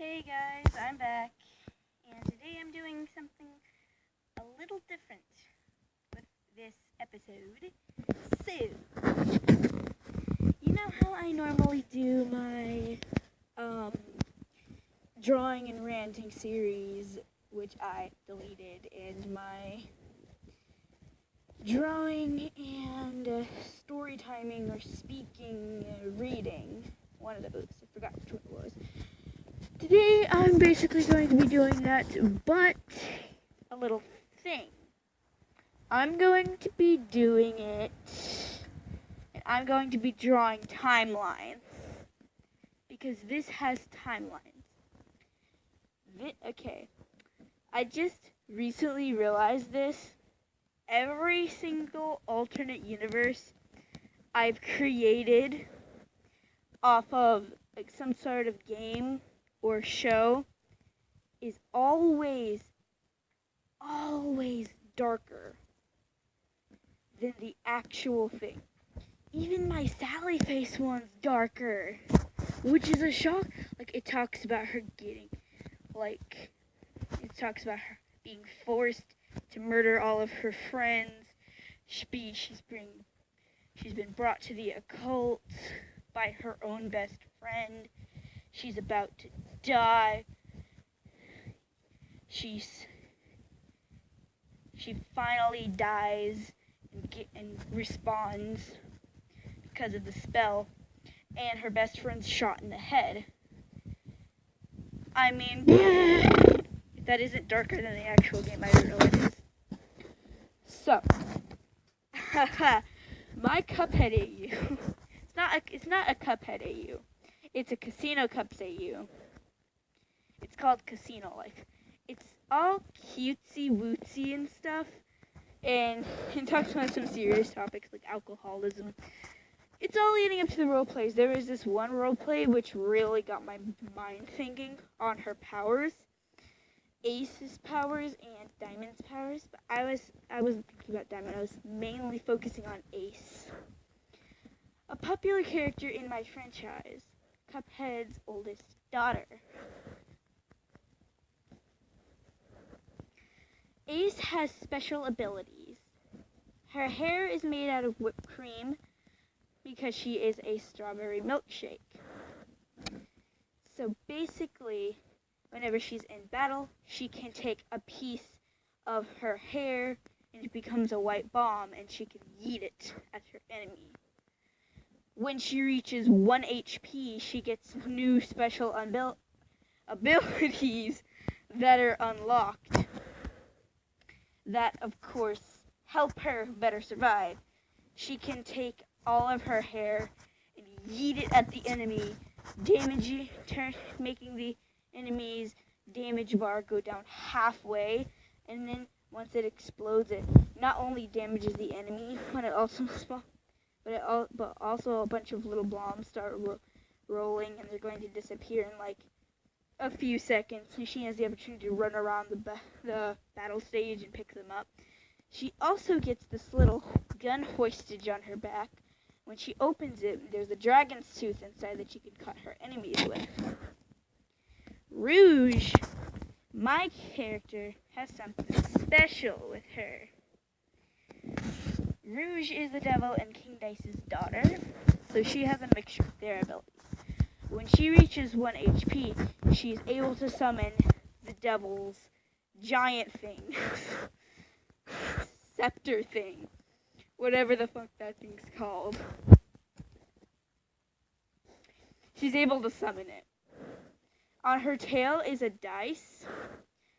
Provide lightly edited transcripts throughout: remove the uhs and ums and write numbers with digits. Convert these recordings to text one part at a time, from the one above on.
Hey guys, I'm back, and today I'm doing something a little different with this episode. So, you know how I normally do my drawing and ranting series, which I deleted, and my drawing and story timing or speaking, reading, one of those, I forgot which one it was. Today, I'm basically going to be doing that, but a little thing. I'm going to be doing it, and I'm going to be drawing timelines, because this has timelines. Okay, I just recently realized this. Every single alternate universe I've created off of like some sort of game or show is always darker than the actual thing. Even my Sally Face one's darker, which is a shock. Like, it talks about her being forced to murder all of her friends. She's been brought to the occult by her own best friend. She's about to die. She finally dies and respawns because of the spell, and her best friend's shot in the head. I mean, if that isn't darker than the actual game, I don't know what is. So, my Cuphead AU. It's not a Cuphead AU. It's a Casino Cups AU. It's called Casino Life. It's all cutesy wootsy and stuff, and it talks about some serious topics like alcoholism. It's all leading up to the role plays. There was this one role play which really got my mind thinking on her powers, Ace's powers and Diamond's powers. But I wasn't thinking about Diamond. I was mainly focusing on Ace, a popular character in my franchise, Cuphead's oldest daughter. Ace has special abilities. Her hair is made out of whipped cream because she is a strawberry milkshake. So basically, whenever she's in battle, she can take a piece of her hair and it becomes a white bomb, and she can yeet it at her enemy. When she reaches 1 HP, she gets new special abilities that are unlocked. That, of course, help her better survive. She can take all of her hair and yeet it at the enemy, making the enemy's damage bar go down halfway, and then once it explodes, it not only damages the enemy, but also a bunch of little bombs start rolling, and they're going to disappear in like a few seconds, and she has the opportunity to run around the battle stage and pick them up. She also gets this little gun hoisted on her back. When she opens it, there's a dragon's tooth inside that she can cut her enemies with. Rouge, my character, has something special with her. Rouge is the devil and King Dice's daughter, so she has a mixture of their abilities. When she reaches 1 HP, she is able to summon the devil's giant thing. Scepter thing. Whatever the fuck that thing's called. She's able to summon it. On her tail is a dice.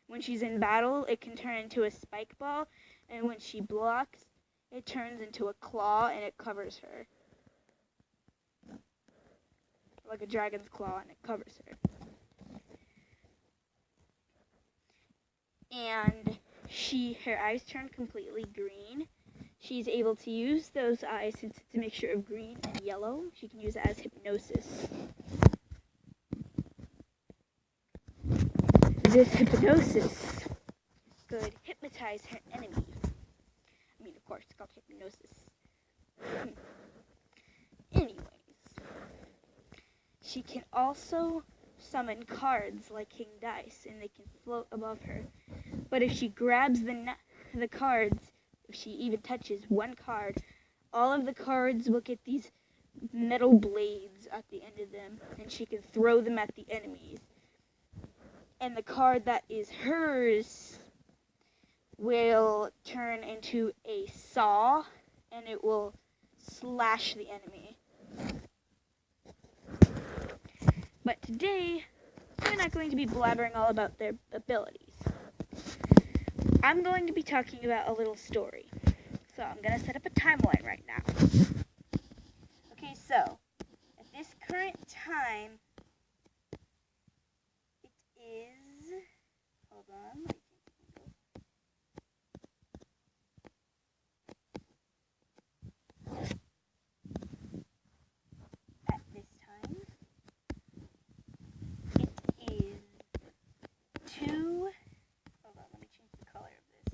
When she's in battle, it can turn into a spike ball, and when she blocks, it turns into a claw and it covers her. Like a dragon's claw, and it covers her. And her eyes turn completely green. She's able to use those eyes, since it's a mixture of green and yellow. She can use it as hypnosis. This hypnosis could hypnotize her enemy. I mean, of course, it's called hypnosis. Anyways, she can also summon cards like King Dice, and they can float above her. But if she grabs the cards, if she even touches one card, all of the cards will get these metal blades at the end of them, and she can throw them at the enemies. And the card that is hers will turn into a saw, and it will slash the enemy. But today, we're not going to be blabbering all about their abilities. I'm going to be talking about a little story. So I'm going to set up a timeline right now. Okay, so at this current time, it is, hold on, at this time, it is 2, hold on, let me change the color of this.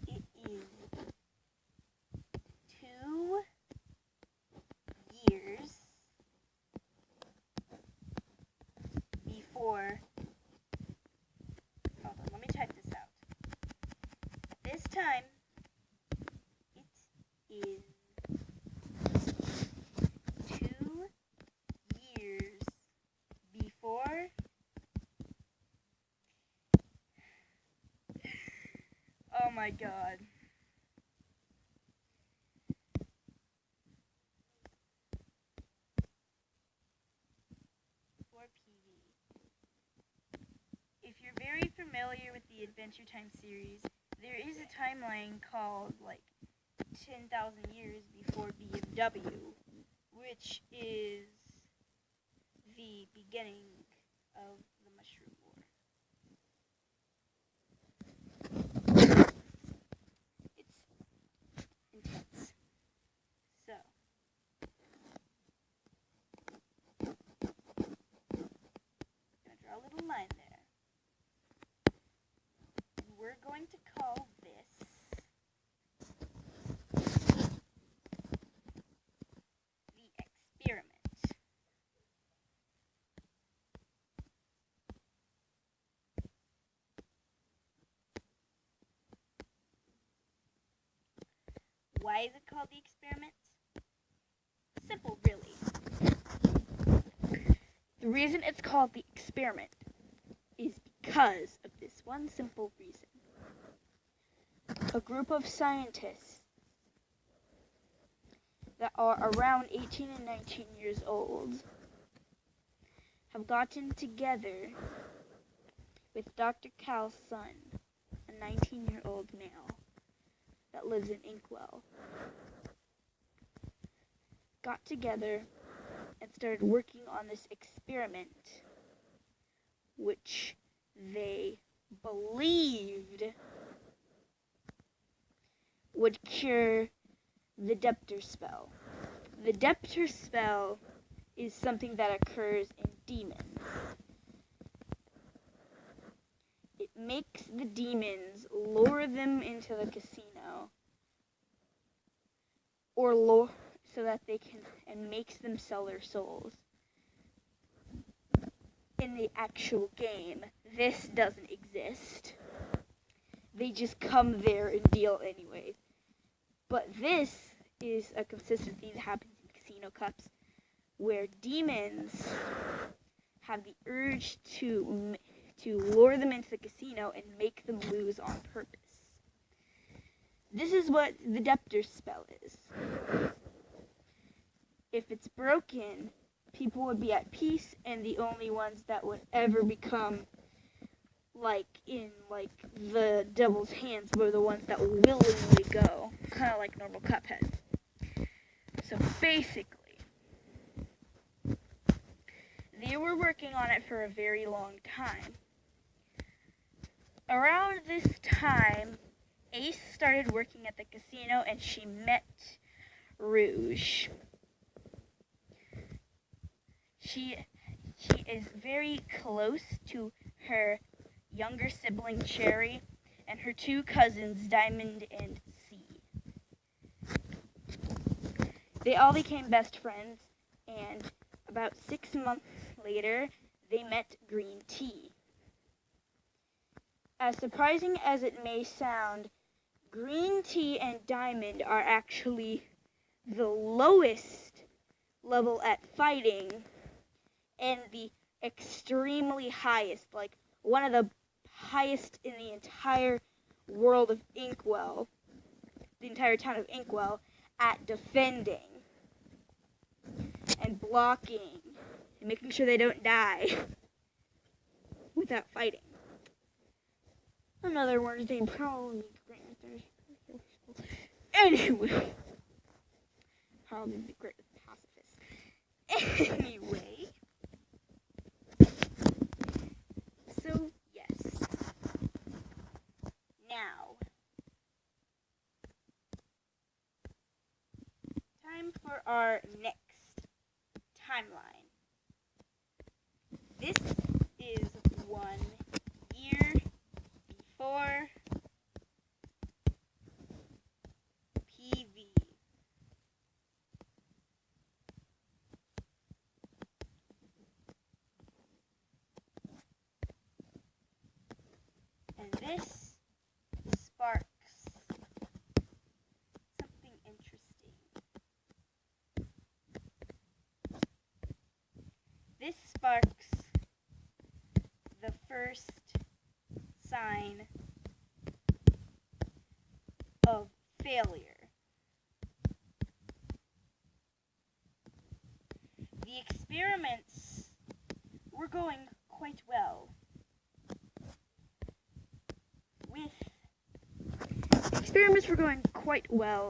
It is 2 years before, hold on, let me type this out. At this time, it is 2 years before oh my god. For PV. If you're very familiar with the Adventure Time series, there is a timeline called like 10,000 years before BMW, which is the beginning of the Mushroom War. It's intense. So, I'm going to draw a little line there. And we're going to call this the experiment. Why is it called the experiment? Simple, really. The reason it's called the experiment is because of this one simple reason. A group of scientists that are around 18 and 19 years old have gotten together with Dr. Cal's son, a 19-year-old male that lives in Inkwell. Got together and started working on this experiment, which they believed would cure the Depter spell. The Depter spell is something that occurs in demons. It makes the demons lure them into the casino, or lure so that they can, and makes them sell their souls. In the actual game, this doesn't exist. They just come there and deal anyways. But this is a consistent thing that happens in casino cups, where demons have the urge to lure them into the casino and make them lose on purpose. This is what the Depter spell is. If it's broken, people would be at peace, and the only ones that would ever become in the devil's hands were the ones that willingly go, kind of like normal Cuphead. So basically, they were working on it for a very long time. Around this time, Ace started working at the casino, and she met Rouge. She is very close to her younger sibling Cherry and her two cousins Diamond and C. They all became best friends, and about 6 months later, they met Green Tea. As surprising as it may sound, Green Tea and Diamond are actually the lowest level at fighting and the extremely highest, like one of the highest in the entire world of Inkwell, the entire town of Inkwell, at defending and blocking and making sure they don't die without fighting. In other words, they probably anyway, probably the greatest pacifists. Anyway, so yes, now time for our next timeline. This is 1 year before PV. And this sparks something interesting. This sparks the first sign of failure. The experiments were going quite well.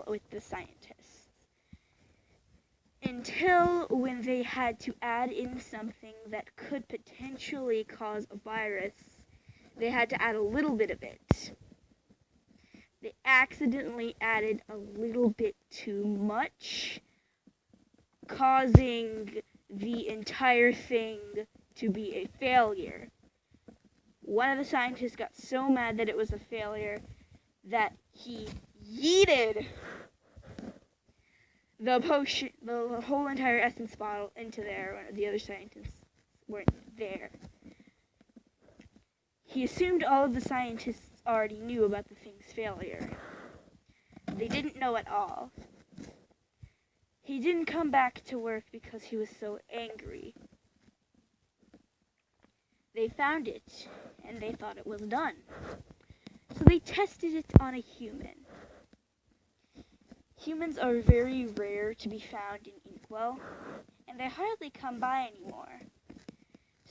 With the scientists. Until when they had to add in something that could potentially cause a virus, they had to add a little bit of it. They accidentally added a little bit too much, causing the entire thing to be a failure. One of the scientists got so mad that it was a failure that he yeeted the potion, the whole entire essence bottle into there when the other scientists weren't there. He assumed all of the scientists already knew about the thing's failure. They didn't know at all. He didn't come back to work because he was so angry. They found it, and they thought it was done. So they tested it on a human. Humans are very rare to be found in Inkwell, and they hardly come by anymore.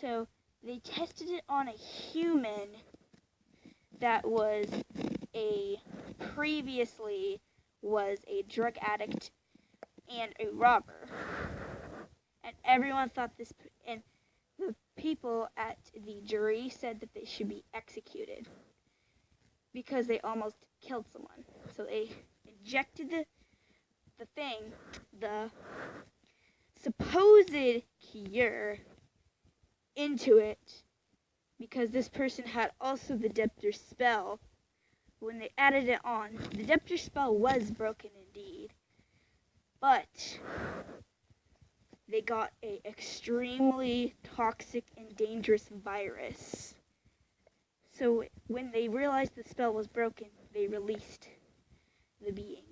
So they tested it on a human that previously was a drug addict and a robber. And everyone thought this, and the people at the jury said that they should be executed because they almost killed someone. So they injected the supposed cure into it because this person had also the Depter spell. When they added it on, the Depter spell was broken indeed, but they got an extremely toxic and dangerous virus. So when they realized the spell was broken, they released the being.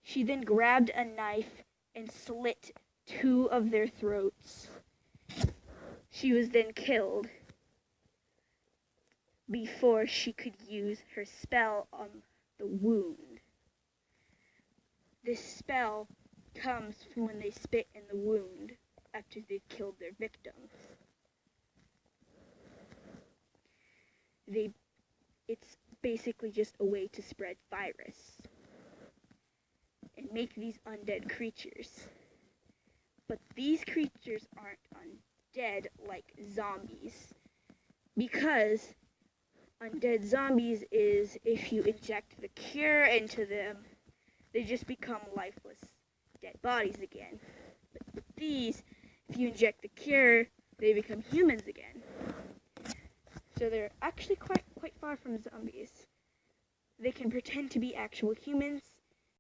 She then grabbed a knife and slit 2 of their throats. She was then killed before she could use her spell on the wound. This spell comes from when they spit in the wound after they've killed their victims. It's basically just a way to spread virus and make these undead creatures. But these creatures aren't undead like zombies, because undead zombies is if you inject the cure into them, they just become lifeless dead bodies again. But with these, if you inject the cure, they become humans again. So they're actually quite far from zombies. They can pretend to be actual humans,